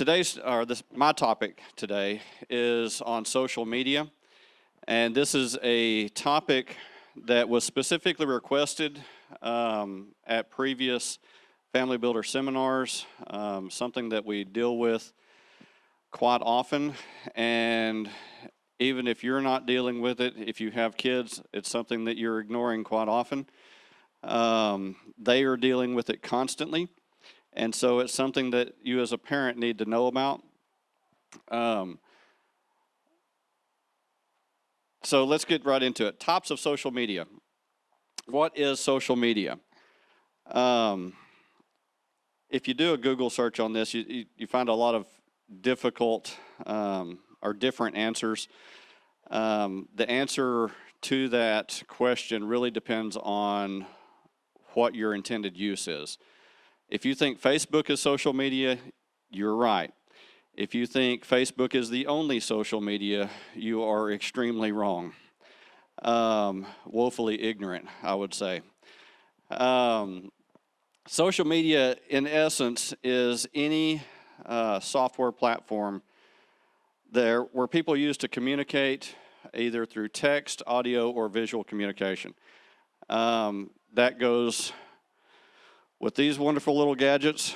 My topic today is on social media, and this is a topic that was specifically requested at previous Family Builder seminars, something that we deal with quite often, and even if you're not dealing with it, if you have kids, it's something that you're ignoring quite often. They are dealing with it constantly. And so it's something that you as a parent need to know about. So let's get right into it. Types of social media. What is social media? If you do a Google search on this, you find a lot of difficult or different answers. The answer to that question really depends on what your intended use is. If you think Facebook is social media, you're right. If you think Facebook is the only social media, you are extremely wrong. Woefully ignorant, I would say. Social media, in essence, is any software platform where people use to communicate either through text, audio, or visual communication. That goes with these wonderful little gadgets.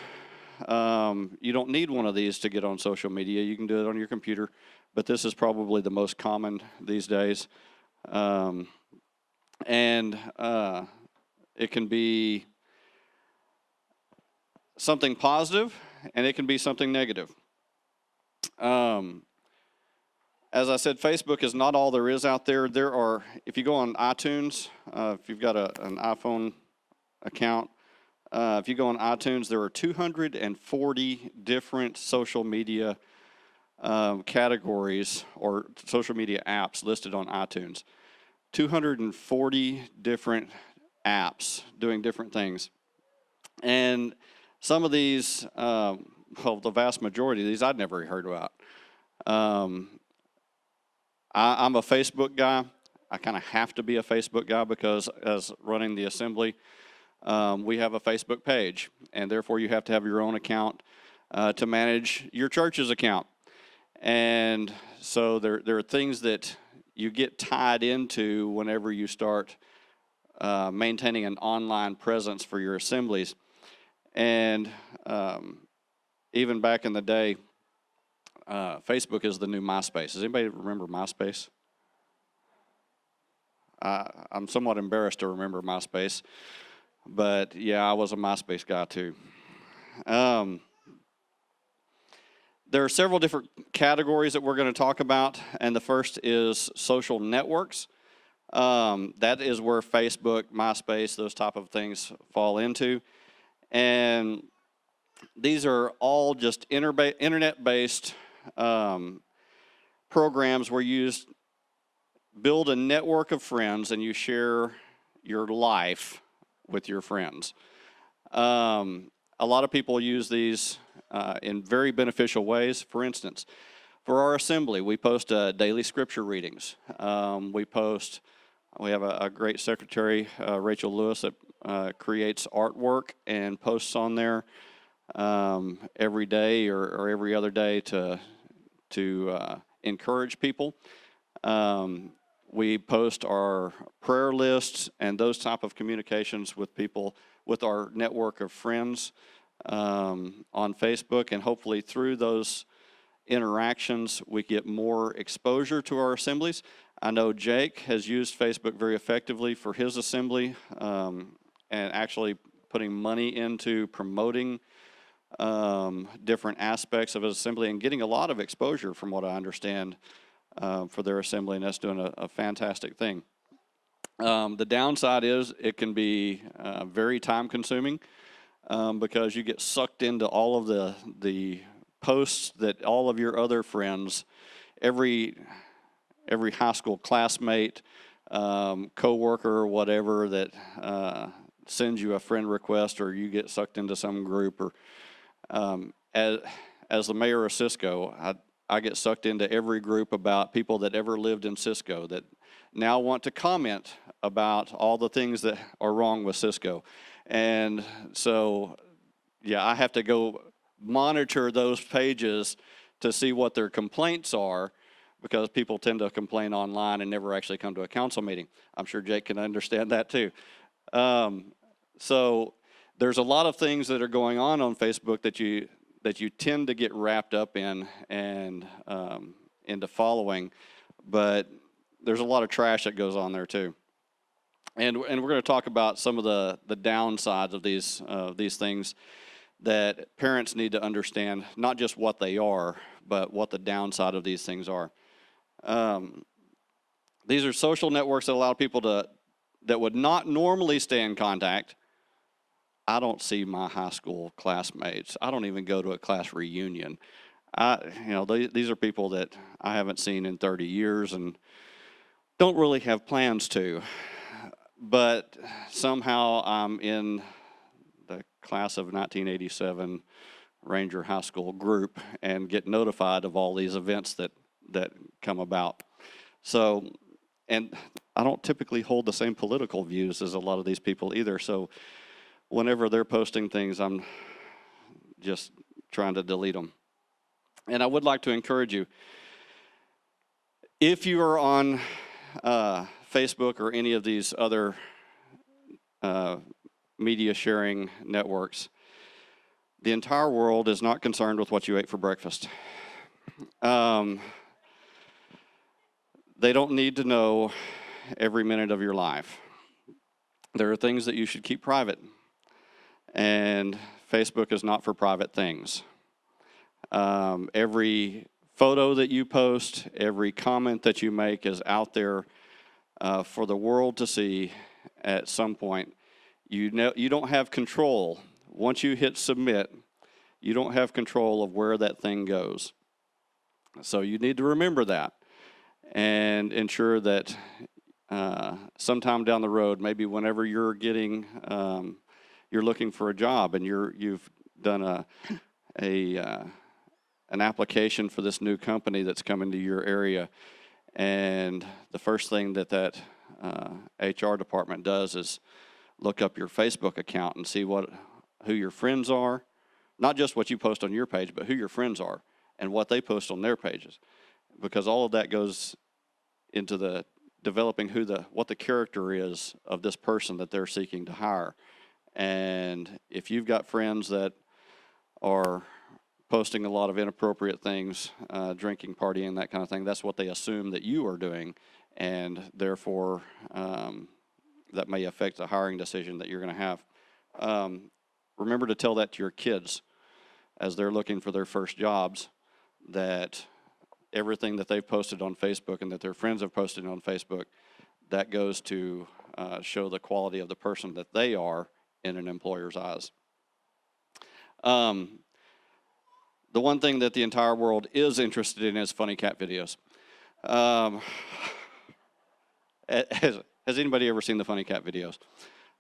You don't need one of these to get on social media. You can do it on your computer, but this is probably the most common these days. It can be something positive, and it can be something negative. As I said, Facebook is not all there is out there. If you go on iTunes, if you've got an iPhone account, if you go on iTunes, there are 240 different social media categories or social media apps listed on iTunes. 240 different apps doing different things. And some of these, the vast majority of these I'd never heard about. I'm a Facebook guy. I kind of have to be a Facebook guy because as running the assembly, we have a Facebook page, and therefore you have to have your own account to manage your church's account. And so there are things that you get tied into whenever you start maintaining an online presence for your assemblies. And even back in the day, Facebook is the new MySpace. Does anybody remember MySpace? I'm somewhat embarrassed to remember MySpace. But yeah, I was a MySpace guy too. There are several different categories that we're going to talk about, and the first is social networks. That is where Facebook, MySpace, those type of things fall into. And these are all just internet-based programs where you build a network of friends and you share your life with your friends. A lot of people use these in very beneficial ways. For instance, for our assembly, we post daily scripture readings. We have a great secretary, Rachel Lewis, that creates artwork and posts on there every day or every other day to encourage people. We post our prayer lists and those type of communications with people, with our network of friends on Facebook, and hopefully through those interactions we get more exposure to our assemblies. I know Jake has used Facebook very effectively for his assembly and actually putting money into promoting different aspects of his assembly and getting a lot of exposure, from what I understand, for their assembly, and that's doing a fantastic thing. The downside is it can be very time consuming because you get sucked into all of the posts that all of your other friends, every high school classmate, co-worker or whatever that sends you a friend request, or you get sucked into some group, or as the mayor of Cisco, I get sucked into every group about people that ever lived in Cisco that now want to comment about all the things that are wrong with Cisco. And so, yeah, I have to go monitor those pages to see what their complaints are, because people tend to complain online and never actually come to a council meeting. I'm sure Jake can understand that too. So there's a lot of things that are going on Facebook that you tend to get wrapped up in and into following, but there's a lot of trash that goes on there too. And we're going to talk about some of the downsides of these things that parents need to understand, not just what they are, but what the downside of these things are. These are social networks that allow people that would not normally stay in contact. I don't see my high school classmates. I don't even go to a class reunion. These are people that I haven't seen in 30 years and don't really have plans to. But somehow I'm in the class of 1987 Ranger High School group and get notified of all these events that come about. So, and I don't typically hold the same political views as a lot of these people either. So whenever they're posting things, I'm just trying to delete them. And I would like to encourage you, if you are on Facebook or any of these other media sharing networks, the entire world is not concerned with what you ate for breakfast. They don't need to know every minute of your life. There are things that you should keep private, and Facebook is not for private things. Every photo that you post, every comment that you make is out there for the world to see at some point. You don't have control. Once you hit submit, you don't have control of where that thing goes. So you need to remember that and ensure that sometime down the road, maybe whenever you're looking for a job and you've done an application for this new company that's coming to your area, and the first thing that HR department does is look up your Facebook account and see who your friends are, not just what you post on your page, but who your friends are and what they post on their pages, because all of that goes into the developing what the character is of this person that they're seeking to hire. And if you've got friends that are posting a lot of inappropriate things, drinking, partying, that kind of thing, that's what they assume that you are doing, and therefore that may affect the hiring decision that you're going to have. Remember to tell that to your kids as they're looking for their first jobs, that everything that they've posted on Facebook and that their friends have posted on Facebook, that goes to show the quality of the person that they are in an employer's eyes. The one thing that the entire world is interested in is funny cat videos. Has anybody ever seen the funny cat videos?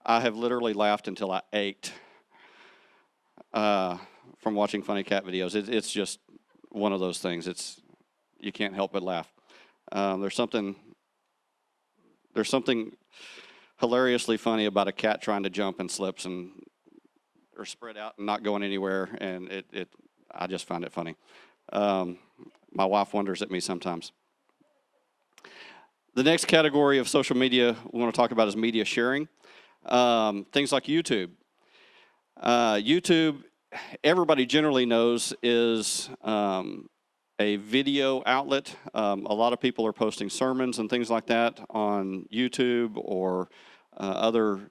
I have literally laughed until I ached from watching funny cat videos. It's just one of those things. You can't help but laugh. There's something hilariously funny about a cat trying to jump and slips or spread out and not going anywhere, and I just find it funny. My wife wonders at me sometimes. The next category of social media we want to talk about is media sharing. Things like YouTube. YouTube, everybody generally knows, is a video outlet. A lot of people are posting sermons and things like that on YouTube or other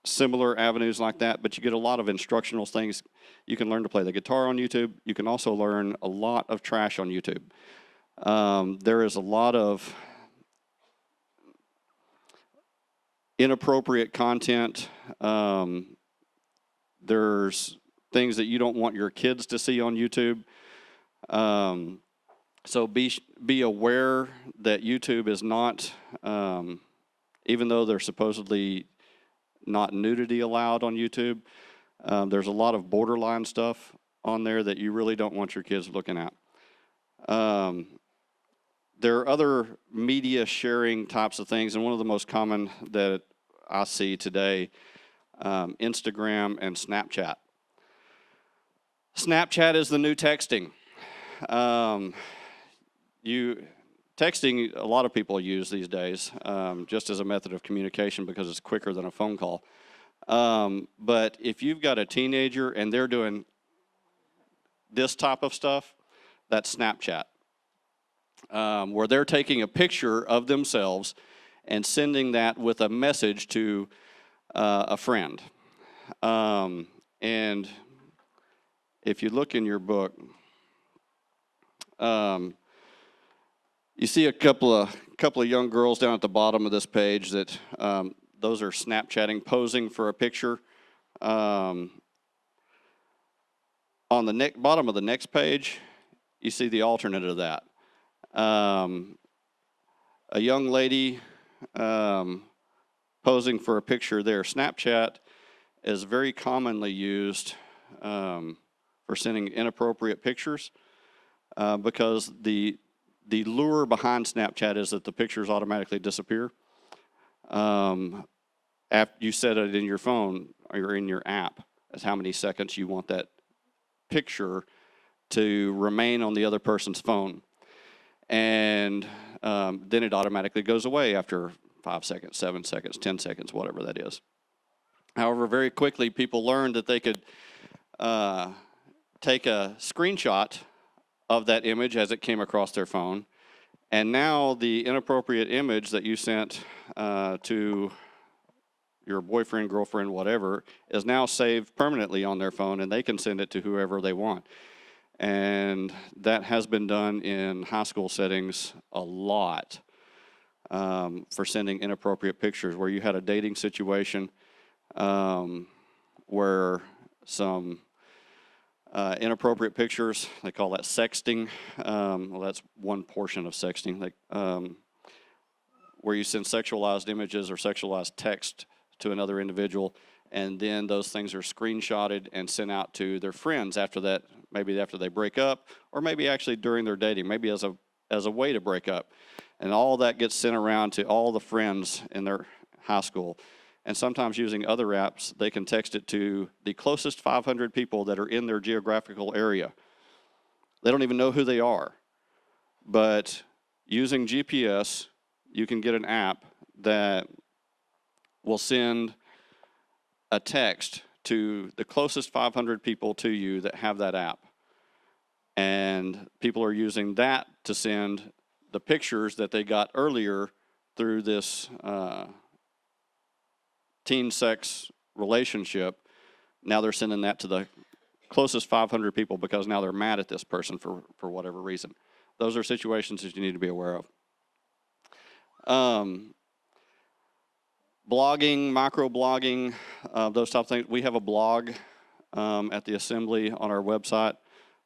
similar avenues like that, but you get a lot of instructional things. You can learn to play the guitar on YouTube. You can also learn a lot of trash on YouTube. There is a lot of inappropriate content. There's things that you don't want your kids to see on YouTube. So be aware that YouTube is not, even though there's supposedly not nudity allowed on YouTube, there's a lot of borderline stuff on there that you really don't want your kids looking at. There are other media sharing types of things, and one of the most common that I see today, Instagram and Snapchat. Snapchat is the new texting. Texting, a lot of people use these days just as a method of communication because it's quicker than a phone call. But if you've got a teenager and they're doing this type of stuff, that's Snapchat, where they're taking a picture of themselves and sending that with a message to a friend. And if you look in your book, you see a couple of young girls down at the bottom of this page that those are Snapchatting, posing for a picture. On the bottom of the next page, you see the alternate of that. A young lady posing for a picture there. Snapchat is very commonly used for sending inappropriate pictures because the lure behind Snapchat is that the pictures automatically disappear. After you set it in your phone or in your app as how many seconds you want that picture to remain on the other person's phone. And then it automatically goes away after 5 seconds, 7 seconds, 10 seconds, whatever that is. However, very quickly people learned that they could take a screenshot of that image as it came across their phone. And now the inappropriate image that you sent to your boyfriend, girlfriend, whatever, is now saved permanently on their phone, and they can send it to whoever they want. And that has been done in high school settings a lot for sending inappropriate pictures, where you had a dating situation where some inappropriate pictures, they call that sexting. Well, that's one portion of sexting, where you send sexualized images or sexualized text to another individual, and then those things are screenshotted and sent out to their friends after that, maybe after they break up, or maybe actually during their dating, maybe as a way to break up. And all that gets sent around to all the friends in their high school. And sometimes using other apps, they can text it to the closest 500 people that are in their geographical area. They don't even know who they are. But using GPS, you can get an app that will send a text to the closest 500 people to you that have that app. And people are using that to send the pictures that they got earlier through this teen sex relationship. Now they're sending that to the closest 500 people because now they're mad at this person for whatever reason. Those are situations that you need to be aware of. Blogging, microblogging, those type of things. We have a blog at the Assembly on our website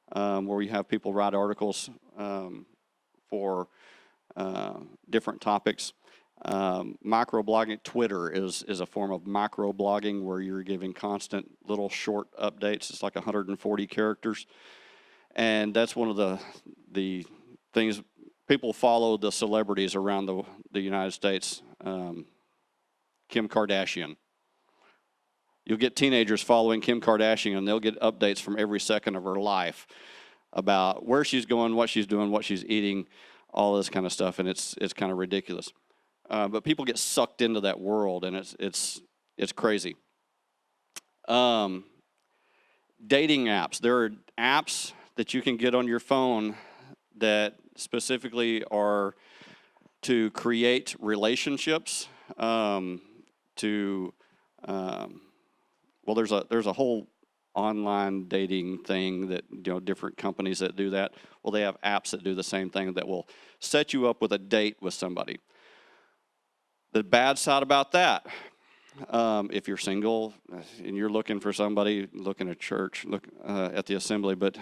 where we have people write articles for different topics. Microblogging, Twitter is a form of microblogging where you're giving constant little short updates. It's like 140 characters. And that's one of the things, people follow the celebrities around the United States. Kim Kardashian. You'll get teenagers following Kim Kardashian, and they'll get updates from every second of her life about where she's going, what she's doing, what she's eating, all this kind of stuff, and it's kind of ridiculous. But people get sucked into that world, and it's crazy. Dating apps. There are apps that you can get on your phone that specifically are to create relationships. Well, there's a whole online dating thing that, different companies that do that. Well, they have apps that do the same thing that will set you up with a date with somebody. The bad side about that, if you're single and you're looking for somebody, look in a church, look at the Assembly, but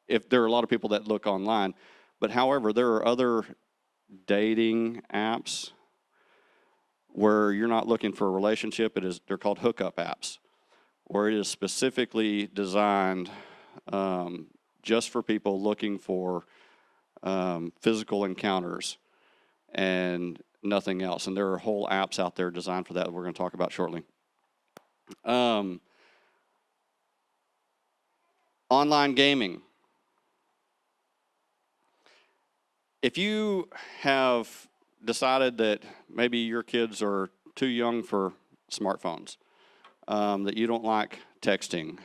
if there are a lot of people that look online, but however, there are other dating apps where you're not looking for a relationship. They're called hookup apps, where it is specifically designed just for people looking for physical encounters and nothing else. And there are whole apps out there designed for that we're going to talk about shortly. Online gaming. If you have decided that maybe your kids are too young for smartphones, that you don't like texting,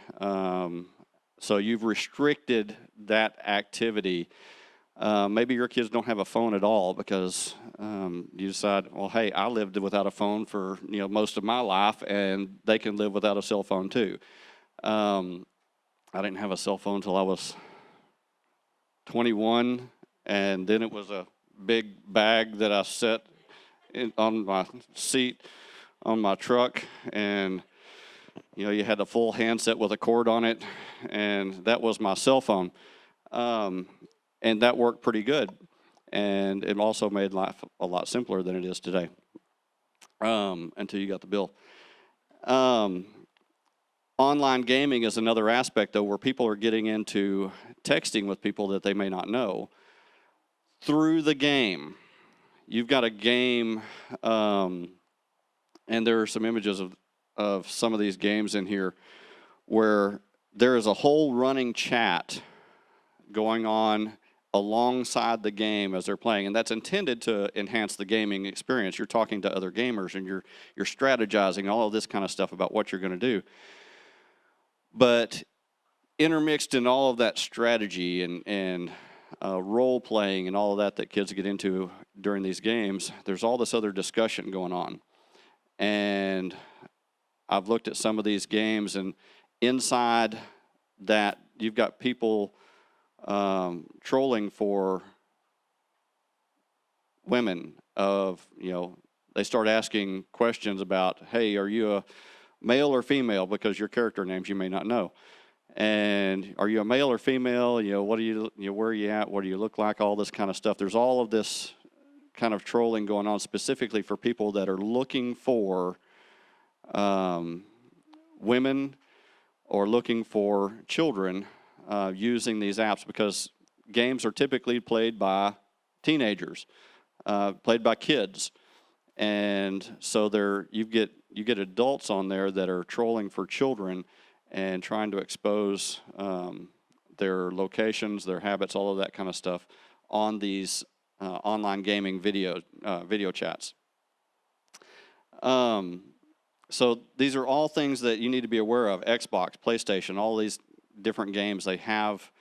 so you've restricted that activity, maybe your kids don't have a phone at all because you decide, well, hey, I lived without a phone for most of my life, and they can live without a cell phone too. I didn't have a cell phone until I was 21, and then it was a big bag that I set on my seat on my truck, and you had a full handset with a cord on it, and that was my cell phone, and that worked pretty good, and it also made life a lot simpler than it is today, until you got the bill. Online gaming is another aspect, though, where people are getting into texting with people that they may not know through the game. You've got a game, and there are some images of some of these games in here where there is a whole running chat going on alongside the game as they're playing, and that's intended to enhance the gaming experience. You're talking to other gamers, and you're strategizing, all of this kind of stuff about what you're going to do. But intermixed in all of that strategy and role playing and all of that kids get into during these games, there's all this other discussion going on. And I've looked at some of these games, and inside that, you've got people trolling for women. They start asking questions about, hey, are you a male or female, because your character names you may not know. And are you a male or female? What do you, where are you at? What do you look like? All this kind of stuff. There's all of this kind of trolling going on specifically for people that are looking for women or looking for children using these apps, because games are typically played by teenagers, played by kids. And so you get adults on there that are trolling for children and trying to expose their locations, their habits, all of that kind of stuff on these online gaming video chats. So these are all things that you need to be aware of. Xbox, PlayStation, all these different games they have,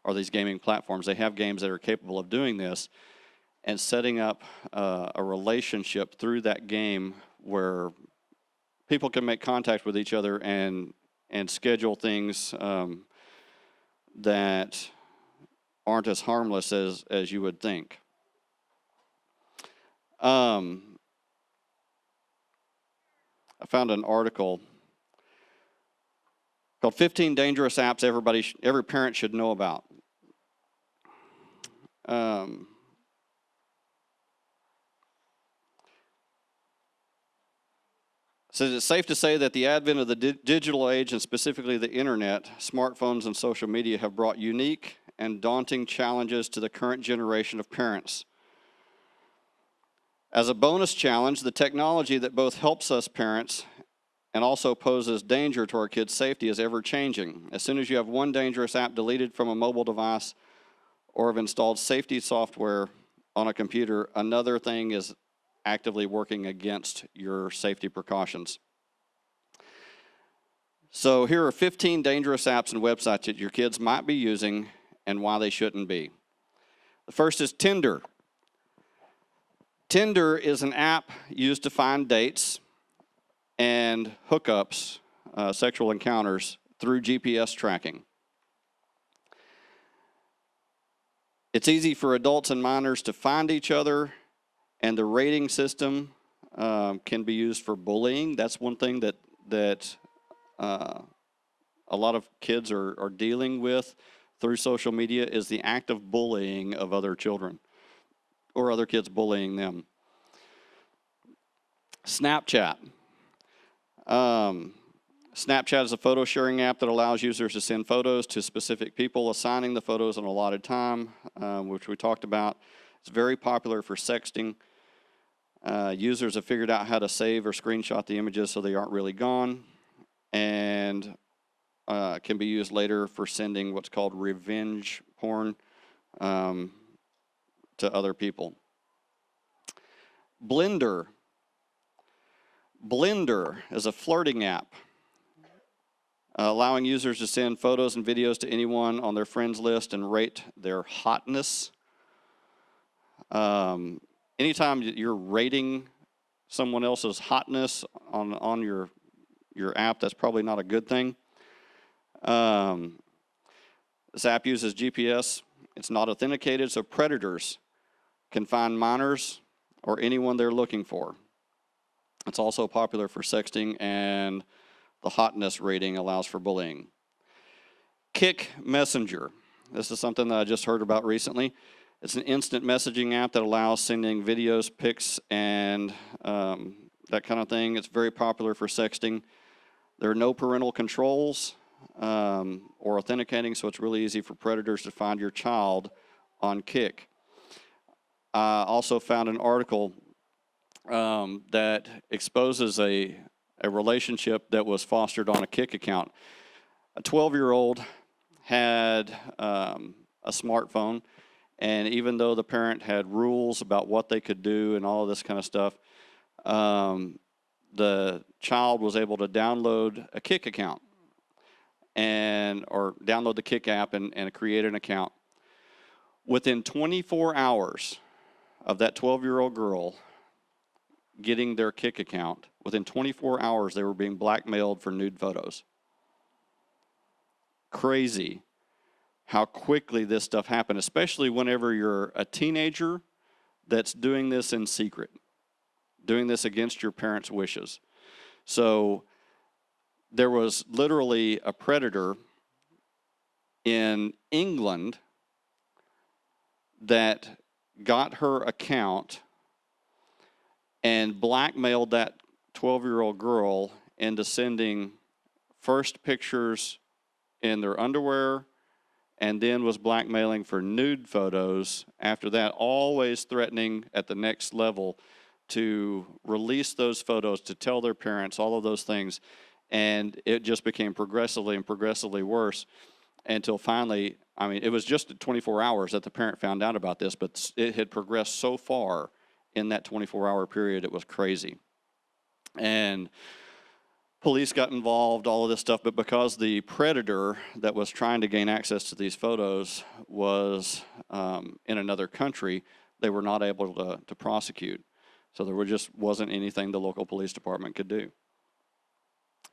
or these gaming platforms, they have games that are capable of doing this and setting up a relationship through that game where people can make contact with each other and schedule things that aren't as harmless as you would think. I found an article called 15 Dangerous Apps Every Parent Should Know About. Says it's safe to say that the advent of the digital age, and specifically the internet, smartphones, and social media have brought unique and daunting challenges to the current generation of parents. As a bonus challenge, the technology that both helps us parents and also poses danger to our kids' safety is ever-changing. As soon as you have one dangerous app deleted from a mobile device or have installed safety software on a computer, another thing is actively working against your safety precautions. So here are 15 dangerous apps and websites that your kids might be using and why they shouldn't be. The first is Tinder. Tinder is an app used to find dates and hookups, sexual encounters, through GPS tracking. It's easy for adults and minors to find each other, and the rating system can be used for bullying. That's one thing that a lot of kids are dealing with through social media, is the act of bullying of other children or other kids bullying them. Snapchat. Snapchat is a photo sharing app that allows users to send photos to specific people, assigning the photos an allotted time, which we talked about. It's very popular for sexting. Users have figured out how to save or screenshot the images so they aren't really gone. And can be used later for sending what's called revenge porn to other people. Blender. Blender is a flirting app allowing users to send photos and videos to anyone on their friends list and rate their hotness. Anytime you're rating someone else's hotness on your app, that's probably not a good thing. This app uses GPS. It's not authenticated, so predators can find minors or anyone they're looking for. It's also popular for sexting, and the hotness rating allows for bullying. Kick Messenger. This is something that I just heard about recently. It's an instant messaging app that allows sending videos, pics, and that kind of thing. It's very popular for sexting. There are no parental controls or authenticating, so it's really easy for predators to find your child on Kick. I also found an article that exposes a relationship that was fostered on a Kick account. A 12-year-old had a smartphone, and even though the parent had rules about what they could do and all of this kind of stuff, the child was able to download a Kick account or download the Kick app and create an account. Within 24 hours of that 12-year-old girl getting their Kick account, within 24 hours they were being blackmailed for nude photos. Crazy how quickly this stuff happened, especially whenever you're a teenager that's doing this in secret, doing this against your parents' wishes. So there was literally a predator in England that got her account and blackmailed that 12-year-old girl into sending first pictures in their underwear, and then was blackmailing for nude photos after that, always threatening at the next level to release those photos, to tell their parents, all of those things. And it just became progressively and progressively worse until finally, I mean, it was just 24 hours that the parent found out about this, but it had progressed so far in that 24-hour period, it was crazy. And police got involved, all of this stuff, but because the predator that was trying to gain access to these photos was in another country, they were not able to prosecute. So there just wasn't anything the local police department could do.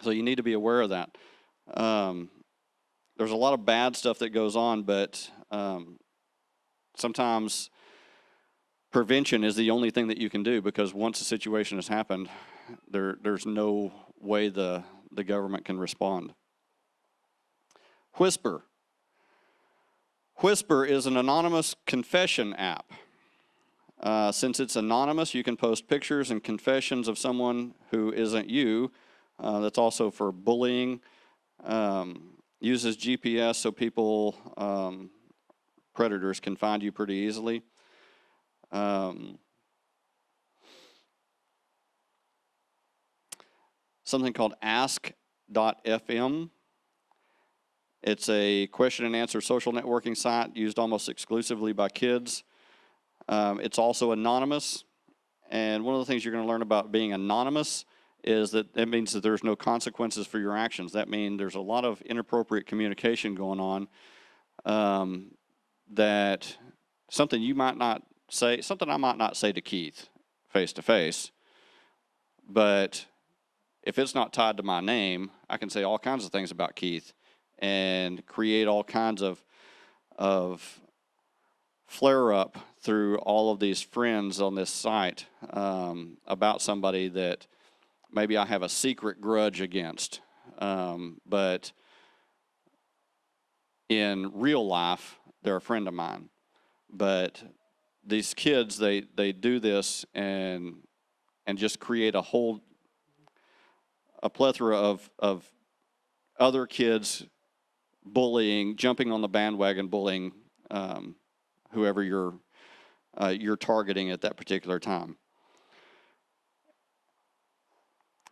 So you need to be aware of that. There's a lot of bad stuff that goes on, but sometimes prevention is the only thing that you can do, because once a situation has happened, there's no way the government can respond. Whisper. Whisper is an anonymous confession app. Since it's anonymous, you can post pictures and confessions of someone who isn't you. That's also for bullying. Uses GPS so people, predators, can find you pretty easily. Something called ask.fm. It's a question and answer social networking site used almost exclusively by kids. It's also anonymous, and one of the things you're going to learn about being anonymous is that it means that there's no consequences for your actions. That means there's a lot of inappropriate communication going on, that something you might not say, something I might not say to Keith face to face, but if it's not tied to my name, I can say all kinds of things about Keith and create all kinds of flare-up through all of these friends on this site about somebody that maybe I have a secret grudge against. But in real life, they're a friend of mine. But these kids, they do this and just create a plethora of other kids bullying, jumping on the bandwagon, bullying whoever you're targeting at that particular time.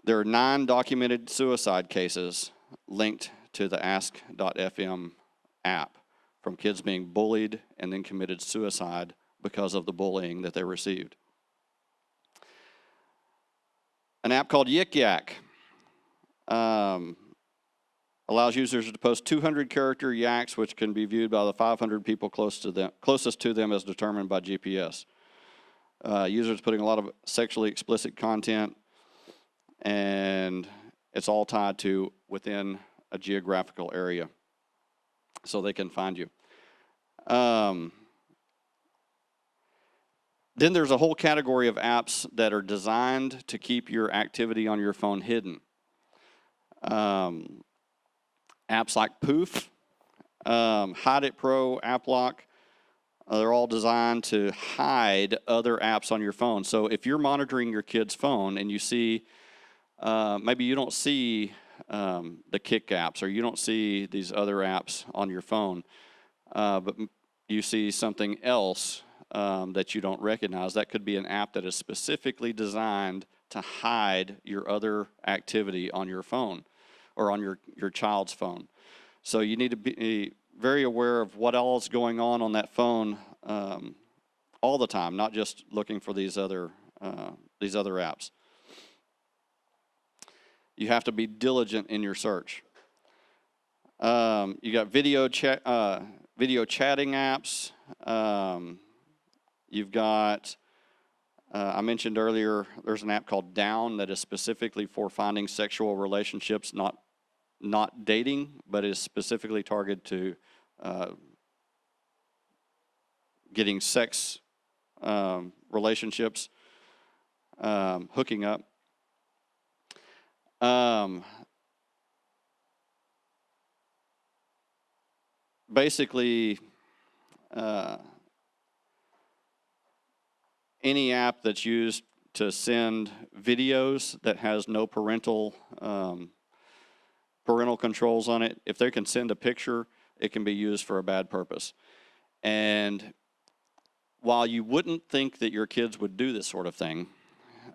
There are 9 documented suicide cases linked to the Ask.fm app from kids being bullied and then committed suicide because of the bullying that they received. An app called Yik Yak allows users to post 200-character yaks, which can be viewed by the 500 people closest to them as determined by GPS. Users putting a lot of sexually explicit content, and it's all tied to within a geographical area, so they can find you. Then there's a whole category of apps that are designed to keep your activity on your phone hidden. Apps like Poof, Hide It Pro, App Lock, they're all designed to hide other apps on your phone. So if you're monitoring your kid's phone and you see, maybe you don't see the Kick apps, or you don't see these other apps on your phone, but you see something else that you don't recognize. That could be an app that is specifically designed to hide your other activity on your phone or on your child's phone. So you need to be very aware of what all is going on that phone all the time, not just looking for these other apps. You have to be diligent in your search. You got video chatting apps. You've got, I mentioned earlier, there's an app called Down that is specifically for finding sexual relationships, not dating, but is specifically targeted to getting sex relationships, hooking up. Basically, any app that's used to send videos that has no parental controls on it, if they can send a picture, it can be used for a bad purpose. And while you wouldn't think that your kids would do this sort of thing,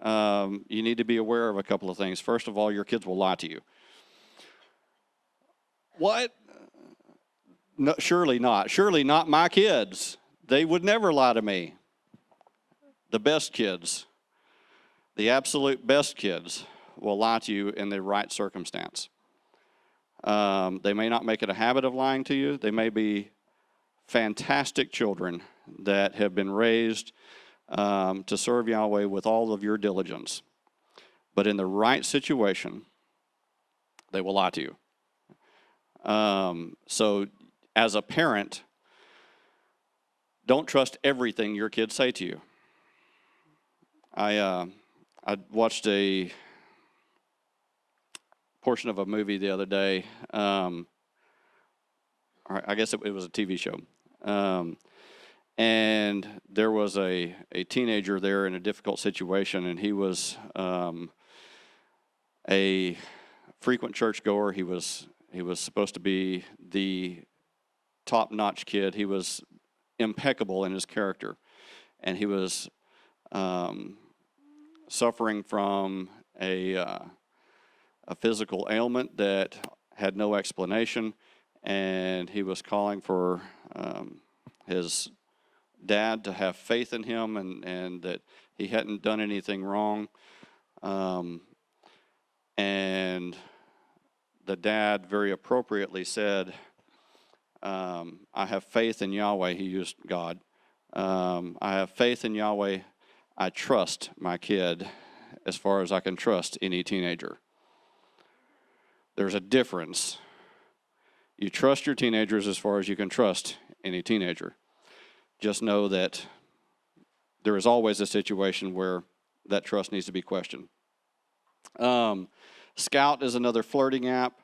you need to be aware of a couple of things. First of all, your kids will lie to you. What? No, surely not. Surely not my kids. They would never lie to me. The best kids, the absolute best kids, will lie to you in the right circumstance. They may not make it a habit of lying to you. They may be fantastic children that have been raised to serve Yahweh with all of your diligence. But in the right situation, they will lie to you. So as a parent, don't trust everything your kids say to you. I watched a portion of a movie the other day. I guess it was a TV show. And there was a teenager there in a difficult situation, and he was a frequent churchgoer. He was supposed to be the top-notch kid. He was impeccable in his character, and he was suffering from a physical ailment that had no explanation, and he was calling for his dad to have faith in him and that he hadn't done anything wrong. And the dad very appropriately said, I have faith in Yahweh. He used God. I have faith in Yahweh. I trust my kid as far as I can trust any teenager. There's a difference. You trust your teenagers as far as you can trust any teenager. Just know that there is always a situation where that trust needs to be questioned. Scout is another flirting app.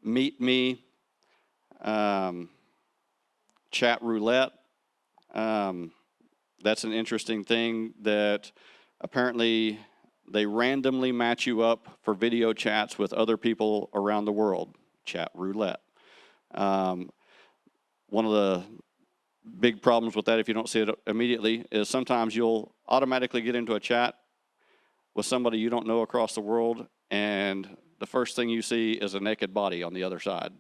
Meet Me. Chat Roulette. That's an interesting thing that apparently they randomly match you up for video chats with other people around the world. Chat Roulette. One of the big problems with that, if you don't see it immediately, is sometimes you'll automatically get into a chat with somebody you don't know across the world, and the first thing you see is a naked body on the other side.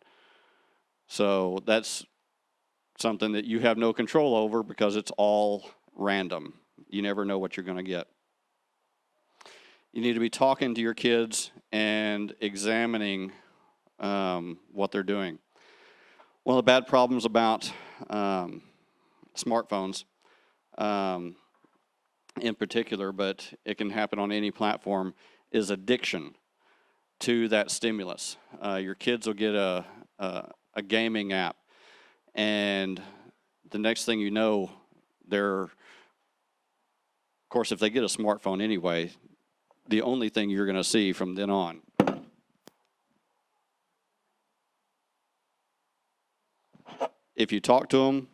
So that's something that you have no control over because it's all random. You never know what you're going to get. You need to be talking to your kids and examining what they're doing. One of the bad problems about smartphones in particular, but it can happen on any platform, is addiction to that stimulus. Your kids will get a gaming app, and the next thing you know, of course, if they get a smartphone anyway, the only thing you're going to see from then on if you talk to them,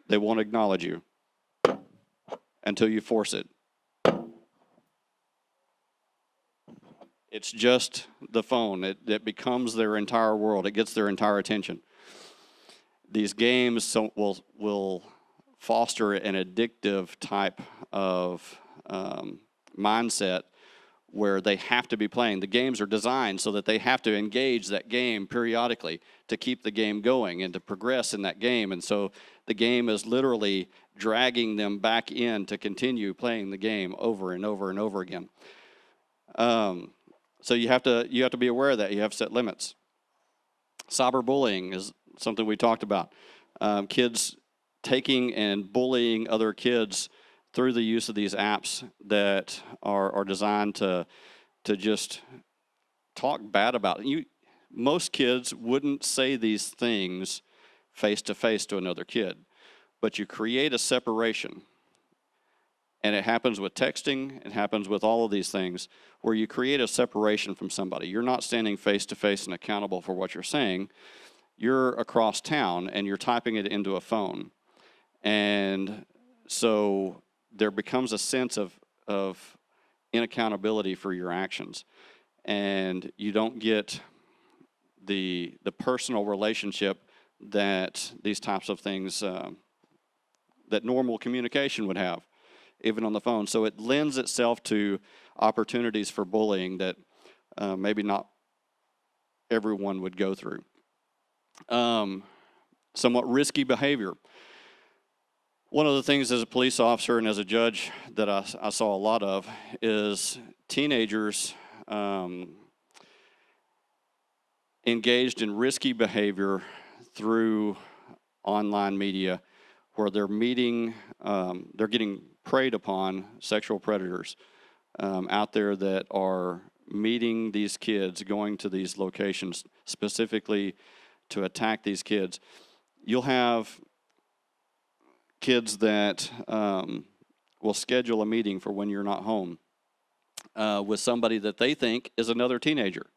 they won't acknowledge you until you force it. It's just the phone. It becomes their entire world. It gets their entire attention. These games will foster an addictive type of mindset where they have to be playing. The games are designed so that they have to engage that game periodically to keep the game going and to progress in that game. And so the game is literally dragging them back in to continue playing the game over and over and over again. So you have to be aware of that. You have to set limits. Cyberbullying is something we talked about. Kids taking and bullying other kids through the use of these apps that are designed to just talk bad about it. Most kids wouldn't say these things face to face to another kid, but you create a separation. And it happens with texting, it happens with all of these things, where you create a separation from somebody. You're not standing face to face and accountable for what you're saying. You're across town and you're typing it into a phone. And so there becomes a sense of inaccountability for your actions. And you don't get the personal relationship that these types of things, that normal communication would have, even on the phone. So it lends itself to opportunities for bullying that maybe not everyone would go through. Somewhat risky behavior. One of the things as a police officer and as a judge that I saw a lot of is teenagers engaged in risky behavior through online media where they're getting preyed upon sexual predators out there that are meeting these kids, going to these locations specifically to attack these kids. You'll have kids that will schedule a meeting for when you're not home with somebody that they think is another teenager.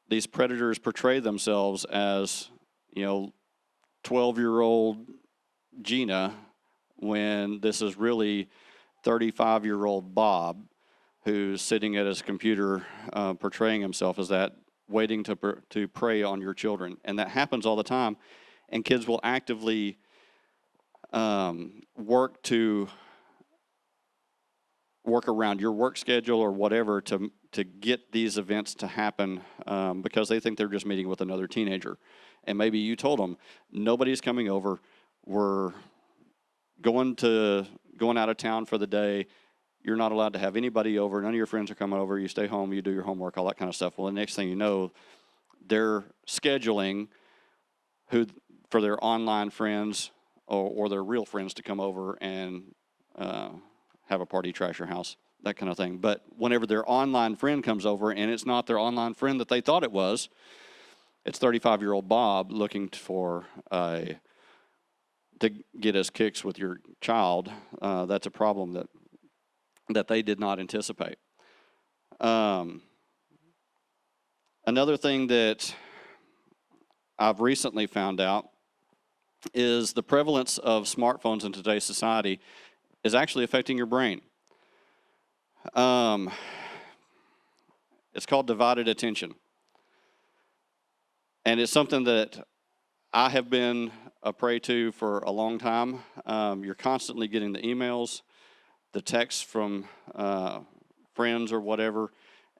These predators portray themselves as, 12-year-old Gina when this is really 35-year-old Bob who's sitting at his computer portraying himself as that, waiting to prey on your children. And that happens all the time. And kids will actively work around your work schedule or whatever to get these events to happen because they think they're just meeting with another teenager. And maybe you told them, nobody's coming over, we're going out of town for the day, you're not allowed to have anybody over, none of your friends are coming over, you stay home, you do your homework, all that kind of stuff. Well, the next thing you know, they're scheduling for their online friends or their real friends to come over and have a party, trash your house, that kind of thing. But whenever their online friend comes over and it's not their online friend that they thought it was, it's 35-year-old Bob looking to get his kicks with your child. That's a problem that they did not anticipate. Another thing that I've recently found out is the prevalence of smartphones in today's society is actually affecting your brain. It's called divided attention. And it's something that I have been a prey to for a long time. You're constantly getting the emails, the texts from friends or whatever,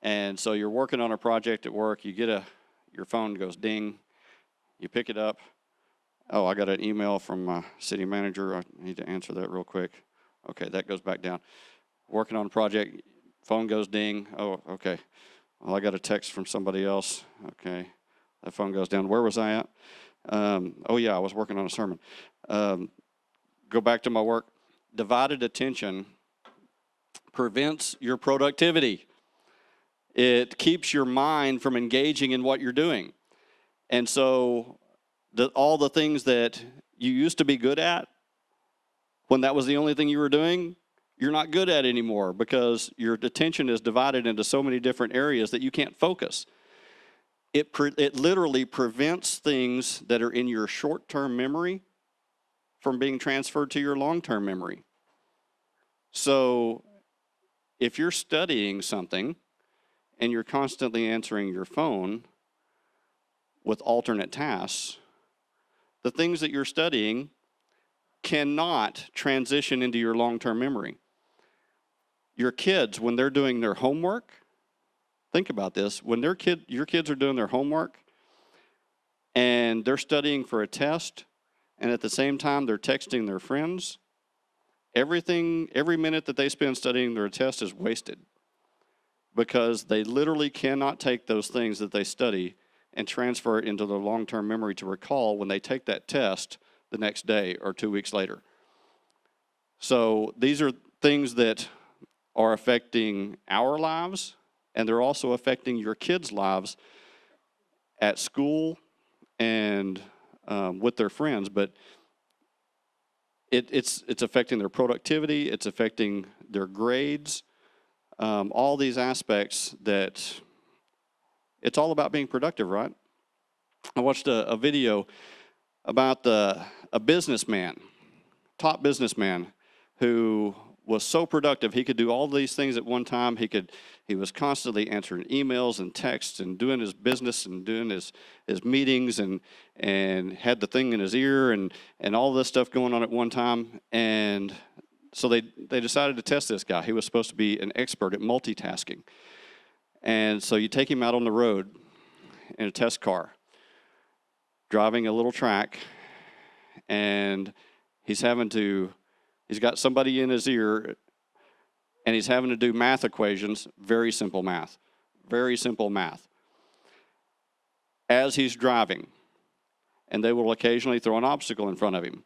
And so you're working on a project at work, your phone goes ding, you pick it up. Oh, I got an email from my city manager. I need to answer that real quick. Okay, that goes back down. Working on a project, phone goes ding. Oh, okay. Well, I got a text from somebody else. Okay, that phone goes down. Where was I at? Oh, yeah, I was working on a sermon. Go back to my work. Divided attention prevents your productivity. It keeps your mind from engaging in what you're doing. And so all the things that you used to be good at, when that was the only thing you were doing, you're not good at anymore because your attention is divided into so many different areas that you can't focus. It literally prevents things that are in your short-term memory from being transferred to your long-term memory. So if you're studying something and you're constantly answering your phone with alternate tasks, the things that you're studying cannot transition into your long-term memory. Your kids, when they're doing their homework, think about this, when your kids are doing their homework and they're studying for a test, and at the same time they're texting their friends, every minute that they spend studying their test is wasted because they literally cannot take those things that they study and transfer it into their long-term memory to recall when they take that test the next day or 2 weeks later. So these are things that are affecting our lives, and they're also affecting your kids' lives at school and with their friends. But it's affecting their productivity. It's affecting their grades. All these aspects that it's all about being productive, right? I watched a video about a businessman, top businessman, who was so productive. He could do all these things at one time. He was constantly answering emails and texts and doing his business and doing his meetings and had the thing in his ear and all this stuff going on at one time. And so they decided to test this guy. He was supposed to be an expert at multitasking. And so you take him out on the road in a test car, driving a little track, and he's got somebody in his ear, and he's having to do math equations, very simple math, as he's driving. And they will occasionally throw an obstacle in front of him.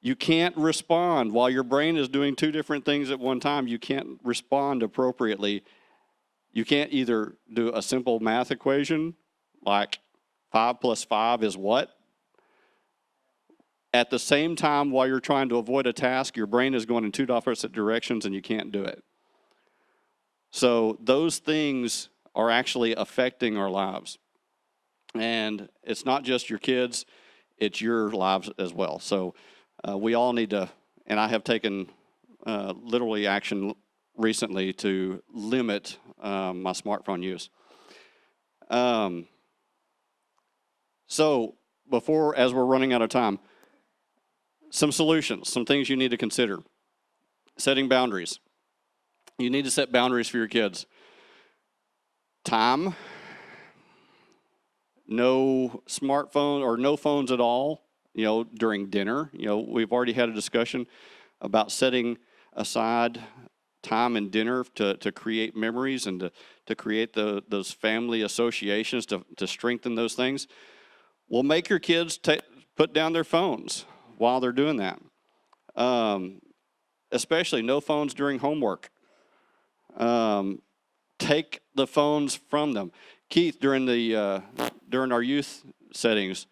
You can't respond while your brain is doing two different things at one time. You can't respond appropriately. You can't either do a simple math equation, like 5 plus 5 is what? At the same time, while you're trying to avoid a task, your brain is going in two opposite directions and you can't do it. So those things are actually affecting our lives. And it's not just your kids, it's your lives as well. So we all need to, and I have taken literally action recently to limit my smartphone use. So as we're running out of time, some solutions, some things you need to consider. Setting boundaries. You need to set boundaries for your kids. Time. No smartphone or no phones at all, during dinner. We've already had a discussion about setting aside time and dinner to create memories and to create those family associations to strengthen those things. Well, make your kids put down their phones while they're doing that. Especially no phones during homework. Take the phones from them. Keith, during our youth settings,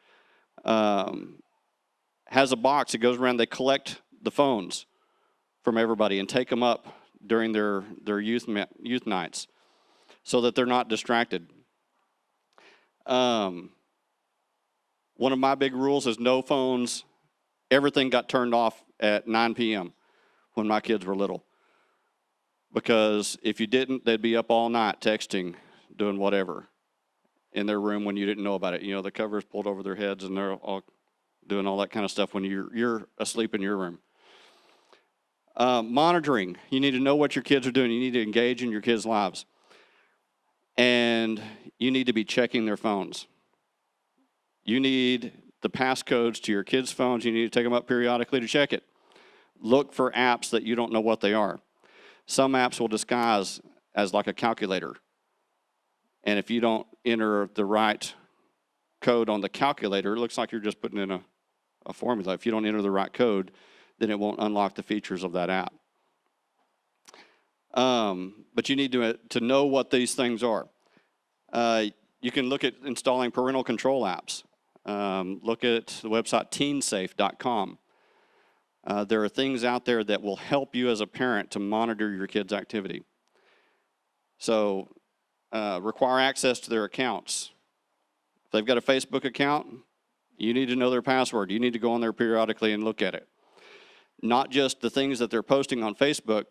has a box that goes around. They collect the phones from everybody and take them up during their youth nights so that they're not distracted. One of my big rules is no phones. Everything got turned off at 9 p.m. when my kids were little. Because if you didn't, they'd be up all night texting, doing whatever in their room when you didn't know about it. The covers pulled over their heads and they're all doing all that kind of stuff when you're asleep in your room. Monitoring. You need to know what your kids are doing. You need to engage in your kids' lives. and you need to be checking their phones. You need the passcodes to your kids' phones. You need to take them up periodically to check it. Look for apps that you don't know what they are. Some apps will disguise as like a calculator. And if you don't enter the right code on the calculator, it looks like you're just putting in a formula. If you don't enter the right code, then it won't unlock the features of that app. But you need to know what these things are. You can look at installing parental control apps. Look at the website teensafe.com. There are things out there that will help you as a parent to monitor your kids' activity. So require access to their accounts. If they've got a Facebook account, you need to know their password. You need to go on there periodically and look at it. Not just the things that they're posting on Facebook,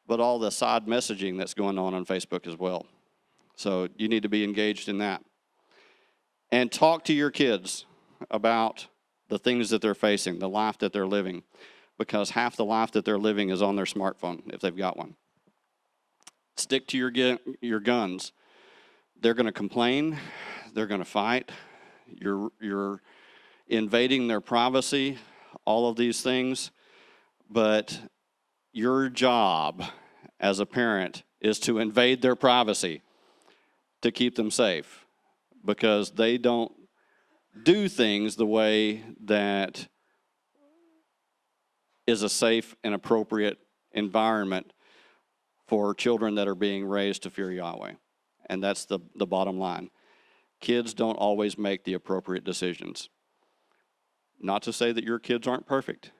but all the side messaging that's going on Facebook as well. So you need to be engaged in that. And talk to your kids about the things that they're facing, the life that they're living, because half the life that they're living is on their smartphone, if they've got one. Stick to your guns. They're going to complain. They're going to fight. You're invading their privacy, all of these things. But your job as a parent is to invade their privacy to keep them safe, because they don't do things the way that is a safe and appropriate environment for children that are being raised to fear Yahweh. And that's the bottom line. Kids don't always make the appropriate decisions. Not to say that your kids aren't perfect.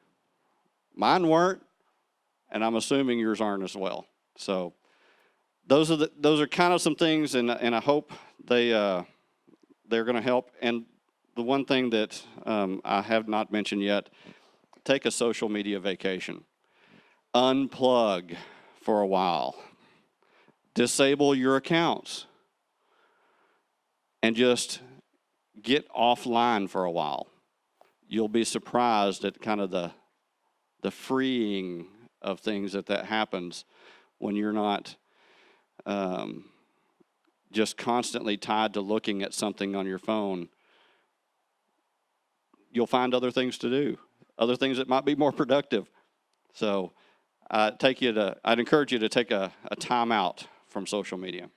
Mine weren't, and I'm assuming yours aren't as well. So those are kind of some things, and I hope they're going to help. And the one thing that I have not mentioned yet, take a social media vacation. Unplug for a while. Disable your accounts. And just get offline for a while. You'll be surprised at kind of the freeing of things that happens when you're not just constantly tied to looking at something on your phone. You'll find other things to do, other things that might be more productive. So I'd encourage you to take a time out from social media.